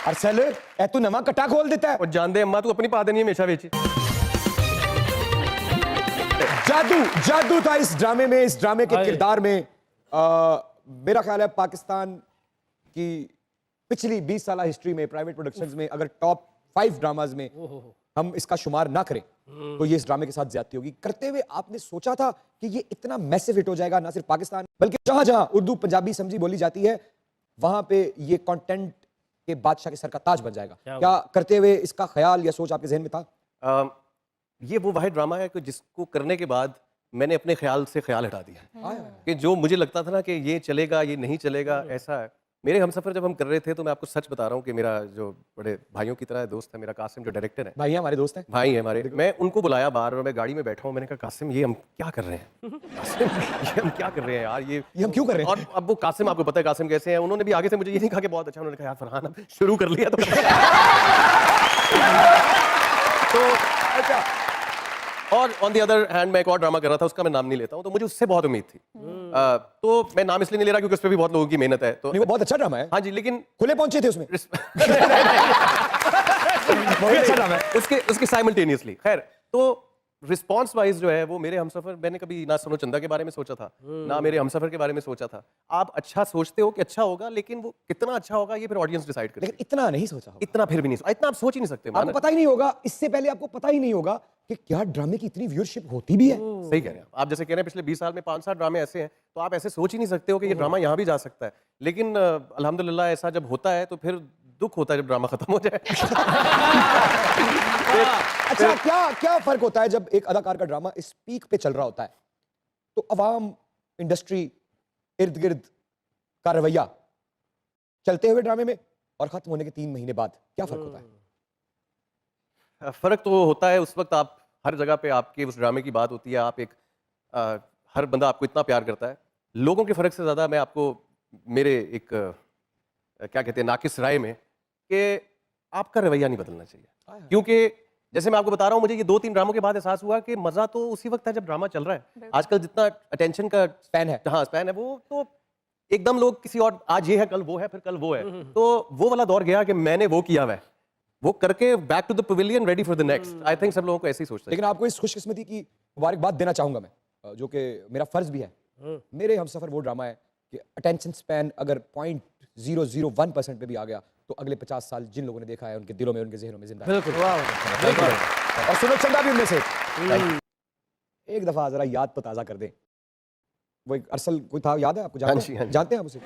अरसल ए तू नवा कट्टा खोल देता है। और जान दे अम्मा तू अपनी पा देनी हमेशा बेची। जादू जादू था इस ड्रामे में, इस ड्रामे के किरदार में। मेरा ख्याल है पाकिस्तान की पिछली 20 साल हिस्ट्री में प्राइवेट प्रोडक्शंस में अगर टॉप 5 ड्रामाज में हम इसका शुमार ना करें तो ये इस ड्रामे के साथ ज्यादती होगी। करते हुए आपने सोचा था कि ये इतना मैसिव हिट हो जाएगा, ना सिर्फ पाकिस्तान बल्कि जहां जहां उर्दू पंजाबी समझी बोली जाती है वहां पे ये कंटेंट के बादशाह के सर का ताज बन जाएगा? क्या करते हुए इसका ख्याल या सोच आपके जहन में था? ये वो वाहिद ड्रामा है कि जिसको करने के बाद मैंने अपने ख्याल से ख्याल हटा दिया कि जो मुझे लगता था ना कि ये चलेगा ये नहीं चलेगा, ऐसा है। मेरे हमसफर जब हम कर रहे थे तो मैं आपको सच बता रहा हूँ कि मेरा जो बड़े भाइयों की तरह दोस्त है मेरा कासिम, जो डायरेक्टर है। भाई हमारे दोस्त हैं, भाई है हमारे। मैं उनको बुलाया बाहर और मैं गाड़ी में बैठा हूँ, मैंने कहा कासिम ये हम क्या कर रहे हैं? कासिम ये हम क्या कर रहे हैं यार, ये हम क्यों कर रहे हैं? और अब वो कासिम, आपको पता है कासिम कैसे हैं, उन्होंने भी आगे से मुझे ये नहीं कहा कि बहुत अच्छा, उन्होंने कहा यार फरहान अब शुरू कर लिया तो अच्छा। और ऑन दी अदर हैंड मैं एक और ड्रामा कर रहा था, उसका मैं नाम नहीं लेता हूँ, तो मुझे उससे बहुत उम्मीद थी। तो मैं नाम इसलिए नहीं ले रहा क्योंकि उस पर भी बहुत लोगों की मेहनत है। तो नहीं, वो बहुत अच्छा ड्रामा है। हाँ जी, लेकिन खुले पहुंचे थे उसमें। बहुत अच्छा ड्रामा है। उसके साइमल्टेनियसली। खैर, तो रिस्पॉन्स वाइज जो है वो मेरे हमसफर, मैंने कभी ना सनो चंदा के बारे में सोचा था ना मेरे हमसफर के बारे में सोचा था। आप अच्छा सोचते हो कि अच्छा होगा, लेकिन वो कितना अच्छा होगा ये फिर ऑडियंस डिसाइड करेगी। लेकिन इतना नहीं सोचा होगा। इतना फिर भी नहीं, इतना आप सोच ही नहीं सकते। आपको पता ही नहीं होगा, इससे पहले आपको पता ही नहीं होगा कि क्या ड्रामे की इतनी व्यूअरशिप होती भी है। सही कह रहे हैं आप। जैसे कह रहे हैं पिछले 20 साल में 5-7 ड्रामे ऐसे हैं, तो आप ऐसे सोच ही नहीं सकते हो कि ये ड्रामा यहाँ भी जा सकता है। लेकिन अल्हम्दुलिल्लाह ऐसा जब होता है तो फिर दुख होता है जब ड्रामा खत्म हो जाए। अच्छा, क्या फर्क होता है जब एक अदाकार का ड्रामा इस पीक पे चल रहा होता है तो अवाम, इंडस्ट्री, इर्द गिर्द का रवैया चलते हुए ड्रामे में और खत्म होने के 3 महीने बाद क्या फर्क होता है? फर्क तो होता है उस वक्त आप हर जगह पे आपके उस ड्रामे की बात होती है, आप एक हर बंदा आपको इतना प्यार करता है। लोगों के फर्क से ज्यादा मैं आपको मेरे एक क्या कहते हैं नाकिस राय में कि आपका रवैया नहीं बदलना चाहिए। क्योंकि जैसे मैं आपको बता रहा हूँ, मुझे ये 2-3 ड्रामों के बाद एहसास हुआ कि मजा तो उसी वक्त है जब ड्रामा चल रहा है। आजकल जितना अटेंशन का स्पैन है, हाँ स्पैन है, वो तो एकदम लोग किसी और, आज ये है कल वो है फिर कल वो है, तो वो वाला दौर गया कि मैंने वो किया हुआ है, वो करके back to the pavilion ready for the next. I think सब लोगों को ऐसे ही सोचते हैं। लेकिन आपको इस खुशकिस्मती की मुबारकबाद देना चाहूंगा मैं, जो कि मेरा फर्ज भी है। मेरे हमसफर वो ड्रामा है कि अटेंशन स्पैन अगर 0.001% पे भी आ गया तो अगले 50 साल जिन लोगों ने देखा है उनके दिलों में, उनके ज़हनों में जिंदा है। बिल्कुल। और सुनो चंदा भी उनमें से। एक दफा जरा याद तो ताजा कर दें, वो एक अरसल कोई था, याद है आपको? जानते हैं आप उसे?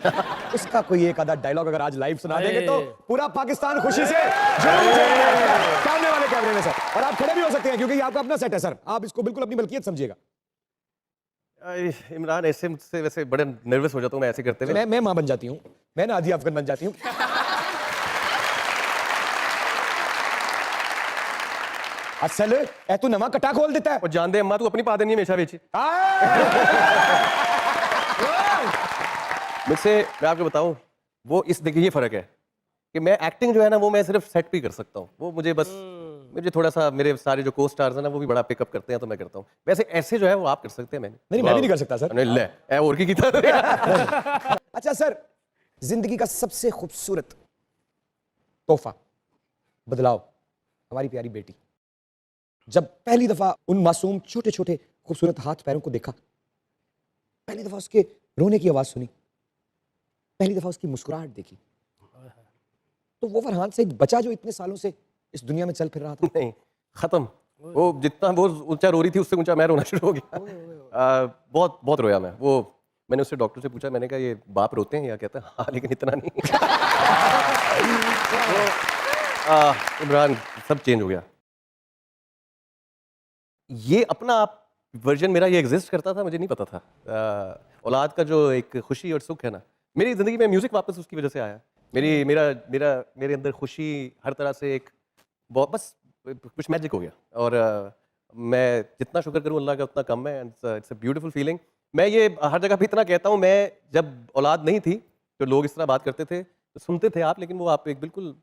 उसका कोई एक आधा डायलॉग अगर आज लाइव सुना देंगे तो पूरा पाकिस्तान खुशी से सामने वाले कैमरे में सर। और आप खड़े भी हो सकते हैं क्योंकि ये आपका अपना सेट है सर, आप इसको बिल्कुल अपनी मलकियत समझिएगा। इमरान ऐसे मुझसे वैसे बड़े नर्वस हो जाता हूँ मैं ऐसे करते हुए। मैं मां बन जाती हूँ, मैं ना आधी अफगान बन जाती हूँ। असल ए तू नवा कट्टा खोल देता है। और जान दे अम्मा तू अपनी पा देनी हमेशा बेची। मुझसे मैं आपको बताऊं, वो इस देखिए ये फर्क है कि मैं एक्टिंग जो है ना वो मैं सिर्फ सेट पे ही कर सकता हूँ। वो मुझे बस मुझे थोड़ा सा, मेरे सारे जो को स्टार्स हैं ना वो भी बड़ा पिकअप करते हैं तो मैं करता हूँ। वैसे ऐसे जो है वो आप कर सकते हैं। नहीं, मैं भी नहीं कर सकता सर। नहीं ले ए और की तरह। अच्छा सर, जिंदगी का सबसे खूबसूरत तोहफा, बदलाव, हमारी प्यारी बेटी जब पहली दफा उन मासूम छोटे छोटे खूबसूरत हाथ पैरों को देखा, पहली दफा उसके रोने की आवाज सुनी, पहली दफा उसकी मुस्कुराहट देखी, तो वो फरहान सईद बचा जो इतने सालों से इस दुनिया में चल फिर रहा था, नहीं खत्म। वो जितना वो ऊंचा रो रही थी उससे ऊंचा मैं रोना शुरू हो गया। बहुत बहुत रोया मैं। वो मैंने उससे डॉक्टर से पूछा, मैंने कहा ये बाप रोते हैं या? कहता है हाँ लेकिन इतना नहीं। इमरान सब चेंज हो गया। ये अपना आप वर्जन मेरा ये एग्जिस्ट करता था, मुझे नहीं पता था। औलाद का जो एक खुशी और सुख है ना, मेरी ज़िंदगी में म्यूज़िक वापस उसकी वजह से आया। मेरे अंदर खुशी हर तरह से एक बहुत बस कुछ मैजिक हो गया। और मैं जितना शुक्र करूँ अल्लाह का उतना कम है। It's a beautiful feeling. मैं ये हर जगह पे इतना कहता हूँ, मैं जब औलाद नहीं थी तो लोग इस तरह बात करते थे तो सुनते थे आप, लेकिन वो आप एक बिल्कुल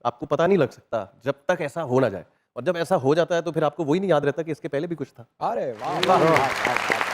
आपको पता नहीं लग सकता जब तक ऐसा हो ना जाए। और जब ऐसा हो जाता है तो फिर आपको वही नहीं याद रहता कि इसके पहले भी कुछ था। अरे वाह वाह वाह।